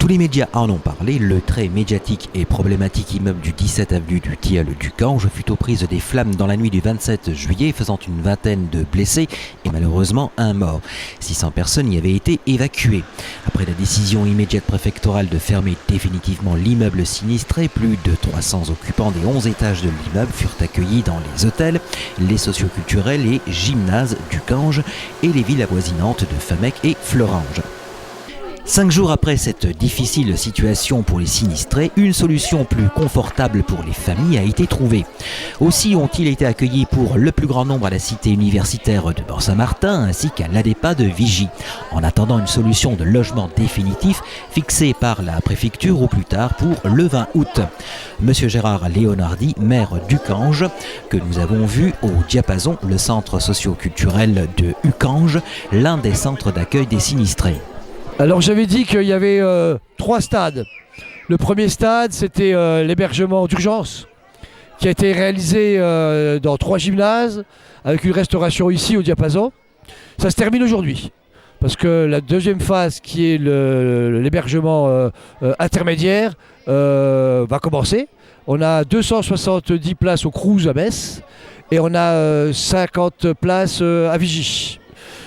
Tous les médias en ont parlé, le très médiatique et problématique immeuble du 17 avenue du Tilleul du Cange fut aux prises des flammes dans la nuit du 27 juillet, faisant une vingtaine de blessés et malheureusement un mort. 600 personnes y avaient été évacuées. Après la décision immédiate préfectorale de fermer définitivement l'immeuble sinistré, plus de 300 occupants des 11 étages de l'immeuble furent accueillis dans les hôtels, les socioculturels et gymnases du Cange et les villes avoisinantes de Famec et Fleuranges. 5 jours après cette difficile situation pour les sinistrés, une solution plus confortable pour les familles a été trouvée. Aussi ont-ils été accueillis pour le plus grand nombre à la cité universitaire de Born-Saint-Martin ainsi qu'à l'ADEPA de Vigy, en attendant une solution de logement définitif fixée par la préfecture au plus tard pour le 20 août. Monsieur Gérard Léonardi, maire du Cange, que nous avons vu au Diapason, le centre socio-culturel de Ucange, l'un des centres d'accueil des sinistrés. Alors j'avais dit qu'il y avait 3 stades. Le premier stade, c'était l'hébergement d'urgence qui a été réalisé dans 3 gymnases avec une restauration ici au Diapason. Ça se termine aujourd'hui parce que la deuxième phase qui est l'hébergement intermédiaire va commencer. On a 270 places au Crous à Metz et on a 50 places à Vigy.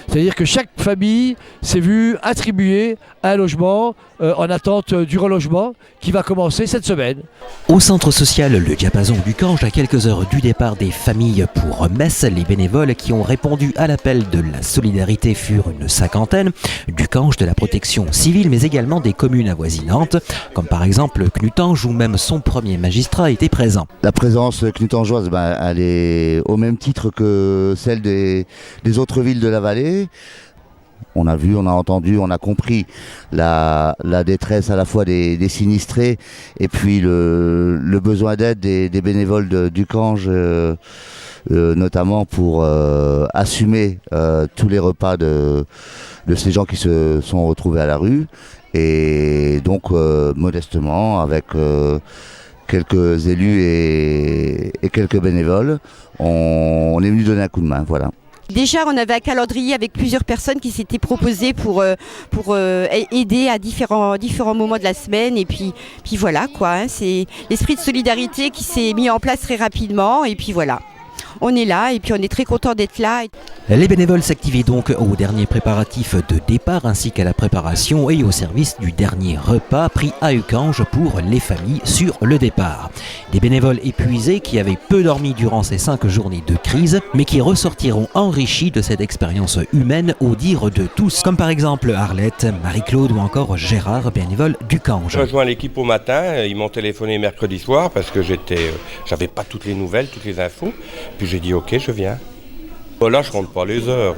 C'est-à-dire que chaque famille s'est vue attribuer un logement en attente du relogement qui va commencer cette semaine. Au centre social Le Diapason du Cange, à quelques heures du départ des familles pour Metz, les bénévoles qui ont répondu à l'appel de la solidarité furent une 50aine, du Cange, de la protection civile, mais également des communes avoisinantes, comme par exemple Knutange, où même son premier magistrat était présent. La présence knutangeoise, elle est au même titre que celle des autres villes de la vallée. On a vu, on a entendu, on a compris la détresse à la fois des sinistrés et puis le besoin d'aide des bénévoles du Cange, notamment pour assumer tous les repas de ces gens qui se sont retrouvés à la rue. Et donc, modestement, avec quelques élus et quelques bénévoles, on est venu donner un coup de main, voilà. Déjà, on avait un calendrier avec plusieurs personnes qui s'étaient proposées pour aider à différents moments de la semaine. Et puis voilà, quoi. Hein, c'est l'esprit de solidarité qui s'est mis en place très rapidement. Et puis voilà. On est là et puis on est très content d'être là. Les bénévoles s'activaient donc aux derniers préparatifs de départ ainsi qu'à la préparation et au service du dernier repas pris à Ucange pour les familles sur le départ. Des bénévoles épuisés qui avaient peu dormi durant ces 5 journées de crise mais qui ressortiront enrichis de cette expérience humaine au dire de tous, comme par exemple Arlette, Marie-Claude ou encore Gérard, bénévole d'Ucange. Je rejoins l'équipe au matin, ils m'ont téléphoné mercredi soir parce que j'avais pas toutes les nouvelles, toutes les infos. Puis j'ai dit ok, je viens. Là, je compte pas les heures.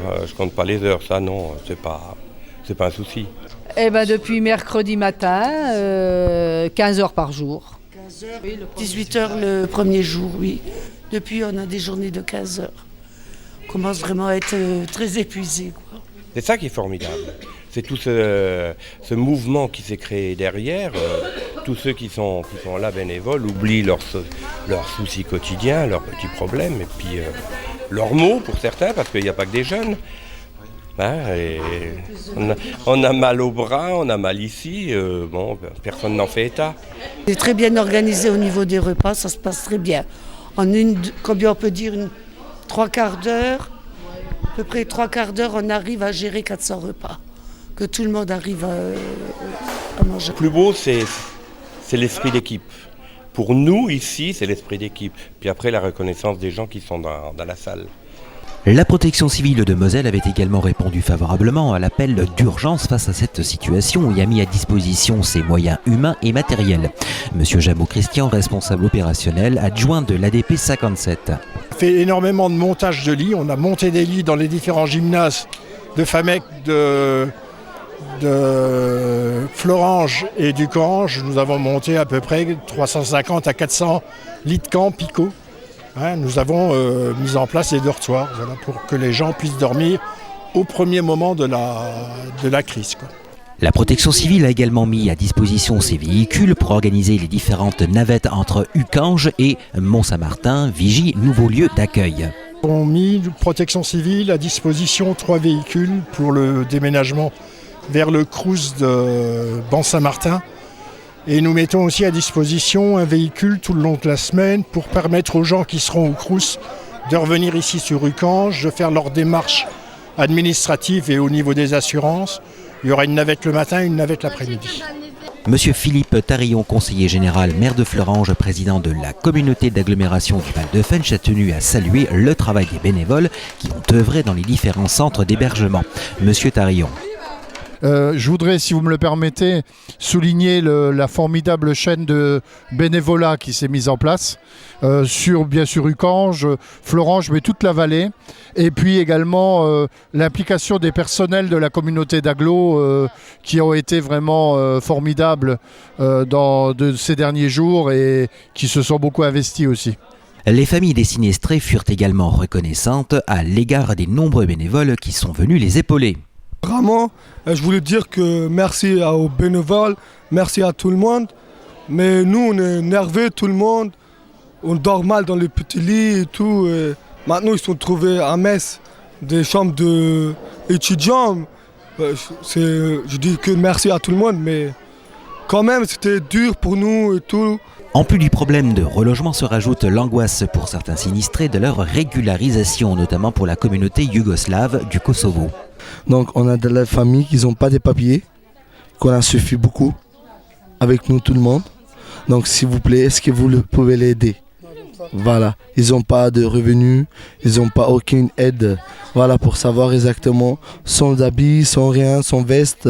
Ça non, c'est pas un souci. Eh ben depuis mercredi matin, 15 heures par jour. 15 heures, oui, 18 heures le premier jour, oui. Depuis, on a des journées de 15 heures. On commence vraiment à être très épuisé, quoi. C'est ça qui est formidable. C'est tout ce mouvement qui s'est créé derrière. Tous ceux qui sont là bénévoles oublient leurs soucis quotidiens, leurs petits problèmes et puis leurs maux pour certains, parce qu'il n'y a pas que des jeunes. Hein, et on a mal au bras, on a mal ici, personne n'en fait état. C'est très bien organisé au niveau des repas, ça se passe très bien. En combien on peut dire, 3/4 d'heure, à peu près 3/4 d'heure, on arrive à gérer 400 repas. Que tout le monde arrive à manger. Le plus beau, c'est l'esprit d'équipe. Pour nous, ici, c'est l'esprit d'équipe. Puis après, la reconnaissance des gens qui sont dans la salle. La protection civile de Moselle avait également répondu favorablement à l'appel d'urgence face à cette situation et a mis à disposition ses moyens humains et matériels. Monsieur Jamot Christian, responsable opérationnel adjoint de l'ADP 57. On a fait énormément de montage de lits. On a monté des lits dans les différents gymnases de Famec, de Fleuranges et du Cange. Nous avons monté à peu près 350 à 400 lits de camp picots. Nous avons mis en place les dortoirs pour que les gens puissent dormir au premier moment de la crise, quoi. La protection civile a également mis à disposition ses véhicules pour organiser les différentes navettes entre Ucange et Mont-Saint-Martin, Vigy, nouveau lieu d'accueil. On a mis protection civile à disposition 3 véhicules pour le déménagement vers le Crous de Born-Saint-Martin Et nous mettons aussi à disposition un véhicule tout le long de la semaine pour permettre aux gens qui seront au Crous de revenir ici sur Ucange, de faire leurs démarches administratives et au niveau des assurances. Il y aura une navette le matin et une navette l'après-midi. Monsieur Philippe Tarillon, conseiller général, maire de Fleuranges, président de la communauté d'agglomération du Val-de-Fensch, a tenu à saluer le travail des bénévoles qui ont œuvré dans les différents centres d'hébergement. Monsieur Tarillon. Je voudrais, si vous me le permettez, souligner la formidable chaîne de bénévolat qui s'est mise en place sur, bien sûr, Ucange, Fleuranges, mais toute la vallée. Et puis également l'implication des personnels de la communauté d'agglo qui ont été vraiment formidables de ces derniers jours et qui se sont beaucoup investis aussi. Les familles des sinistrés furent également reconnaissantes à l'égard des nombreux bénévoles qui sont venus les épauler. Vraiment, je voulais dire que merci aux bénévoles, merci à tout le monde. Mais nous, on est nerveux, tout le monde. On dort mal dans les petits lits et tout. Et maintenant, ils sont trouvés à Metz des chambres d'étudiants. Je dis que merci à tout le monde, mais quand même, c'était dur pour nous et tout. En plus du problème de relogement se rajoute l'angoisse pour certains sinistrés de leur régularisation, notamment pour la communauté yougoslave du Kosovo. Donc on a de la famille qui n'ont pas de papiers, qu'on a suffi beaucoup, avec nous tout le monde. Donc s'il vous plaît, est-ce que vous pouvez les aider? Voilà, ils n'ont pas de revenus, ils n'ont pas aucune aide. Voilà, pour savoir exactement, sans habits, sans rien, sans veste.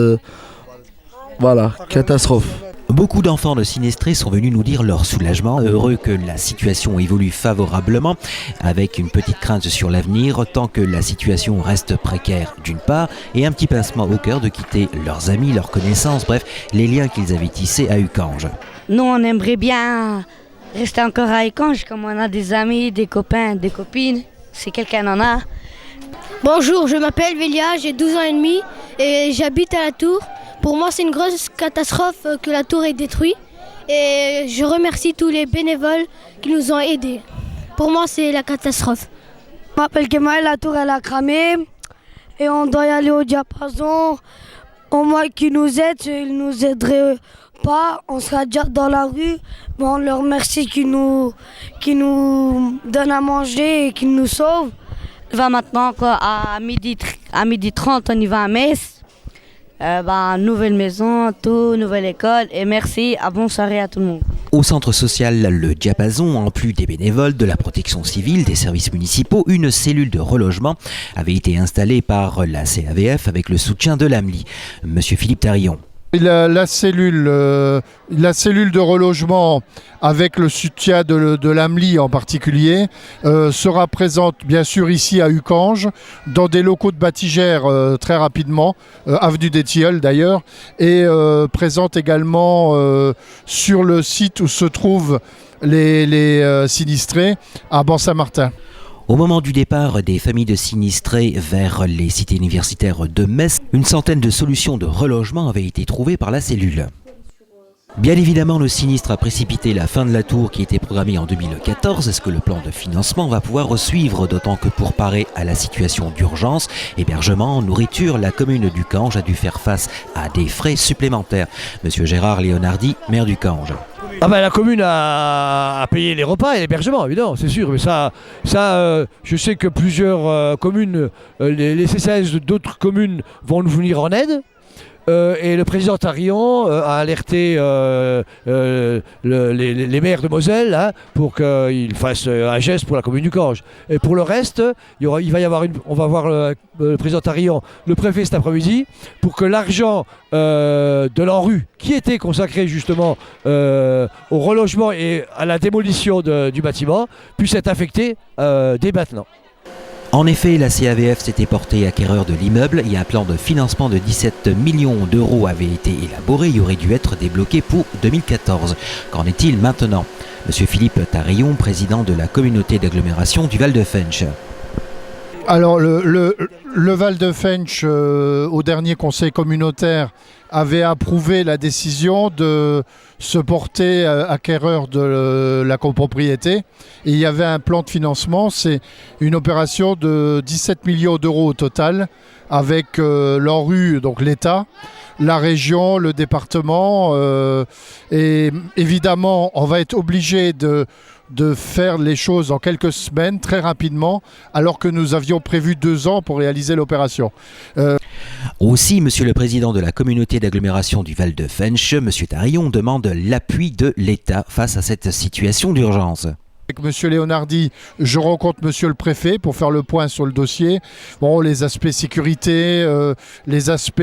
Voilà, catastrophe. Beaucoup d'enfants de sinistrés sont venus nous dire leur soulagement, heureux que la situation évolue favorablement, avec une petite crainte sur l'avenir, tant que la situation reste précaire d'une part, et un petit pincement au cœur de quitter leurs amis, leurs connaissances, bref, les liens qu'ils avaient tissés à Ucange. Nous, on aimerait bien rester encore à Ucange, comme on a des amis, des copains, des copines, si quelqu'un en a. Bonjour, je m'appelle Vélia, j'ai 12 ans et demi et j'habite à la Tour. Pour moi, c'est une grosse catastrophe que la tour est détruite et je remercie tous les bénévoles qui nous ont aidés. Pour moi, c'est la catastrophe. Je m'appelle Kemal, la tour elle a cramé et on doit y aller au diapason. Au moins qu'ils nous aident, ils ne nous aideraient pas, on sera déjà dans la rue. Mais on leur remercie qu'ils nous donnent à manger et qu'ils nous sauvent. On va maintenant quoi, à midi 30, on y va à Metz. Nouvelle maison, tout, nouvelle école et merci, bonne soirée à tout le monde. Au centre social Le Diapason, en plus des bénévoles, de la protection civile, des services municipaux, une cellule de relogement avait été installée par la CAVF avec le soutien de l'AMLI. Monsieur Philippe Tarillon. La cellule de relogement avec le soutien de l'AMLI en particulier sera présente bien sûr ici à Ucange dans des locaux de Batigère très rapidement, avenue des Tilleuls d'ailleurs, et présente également sur le site où se trouvent les sinistrés à Ban-Saint-Martin. Au moment du départ des familles de sinistrés vers les cités universitaires de Metz, une centaine de solutions de relogement avaient été trouvées par la cellule. Bien évidemment, le sinistre a précipité la fin de la tour qui était programmée en 2014. Est-ce que le plan de financement va pouvoir suivre, d'autant que pour parer à la situation d'urgence, hébergement, nourriture, la commune d'Ucange a dû faire face à des frais supplémentaires. Monsieur Gérard Léonardi, maire d'Ucange. La commune a payé les repas et l'hébergement, évidemment, c'est sûr. Mais je sais que plusieurs communes, les CCAS d'autres communes vont nous venir en aide. Et le président Tarillon a alerté les maires de Moselle pour qu'ils fassent un geste pour la commune d'Ucange. Et pour le reste, on va voir le président Tarillon, le préfet cet après-midi, pour que l'argent de l'ANRU, qui était consacré justement au relogement et à la démolition du bâtiment, puisse être affecté dès maintenant. En effet, la CAVF s'était portée acquéreur de l'immeuble et un plan de financement de 17 millions d'euros avait été élaboré et aurait dû être débloqué pour 2014. Qu'en est-il maintenant? Monsieur Philippe Tarillon, président de la communauté d'agglomération du Val-de-Fensch. Alors le Val-de-Fensch, au dernier conseil communautaire, avait approuvé la décision de se porter acquéreur de la copropriété. Et il y avait un plan de financement, c'est une opération de 17 millions d'euros au total, avec l'ANRU, donc l'État, la région, le département. Et évidemment, on va être obligé de faire les choses en quelques semaines, très rapidement, alors que nous avions prévu 2 ans pour réaliser l'opération. Aussi, Monsieur le Président de la communauté d'agglomération du Val de Fensch, Monsieur Tarillon, demande l'appui de l'État face à cette situation d'urgence. Avec Monsieur Leonardi, je rencontre Monsieur le Préfet pour faire le point sur le dossier. Bon, les aspects sécurité, les aspects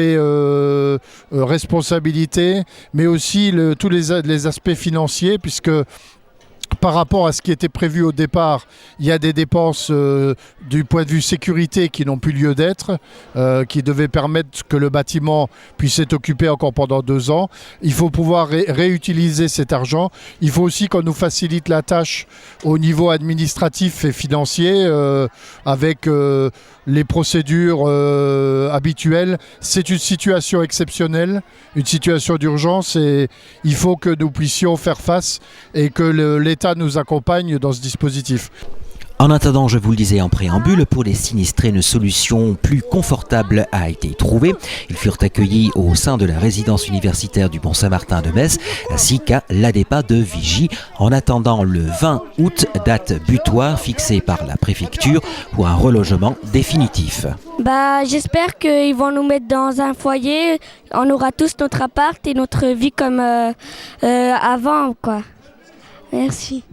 responsabilité, mais aussi tous les aspects financiers, puisque par rapport à ce qui était prévu au départ, il y a des dépenses du point de vue sécurité qui n'ont plus lieu d'être, qui devaient permettre que le bâtiment puisse être occupé encore pendant 2 ans. Il faut pouvoir réutiliser cet argent. Il faut aussi qu'on nous facilite la tâche au niveau administratif et financier avec les procédures habituelles. C'est une situation exceptionnelle, une situation d'urgence et il faut que nous puissions faire face et que l'État nous accompagne dans ce dispositif. En attendant, je vous le disais en préambule, pour les sinistrés, une solution plus confortable a été trouvée. Ils furent accueillis au sein de la résidence universitaire du Mont-Saint-Martin de Metz, ainsi qu'à l'ADEPA de Vigy, en attendant le 20 août, date butoir fixée par la préfecture pour un relogement définitif. J'espère qu'ils vont nous mettre dans un foyer. On aura tous notre appart et notre vie comme avant, quoi. Merci.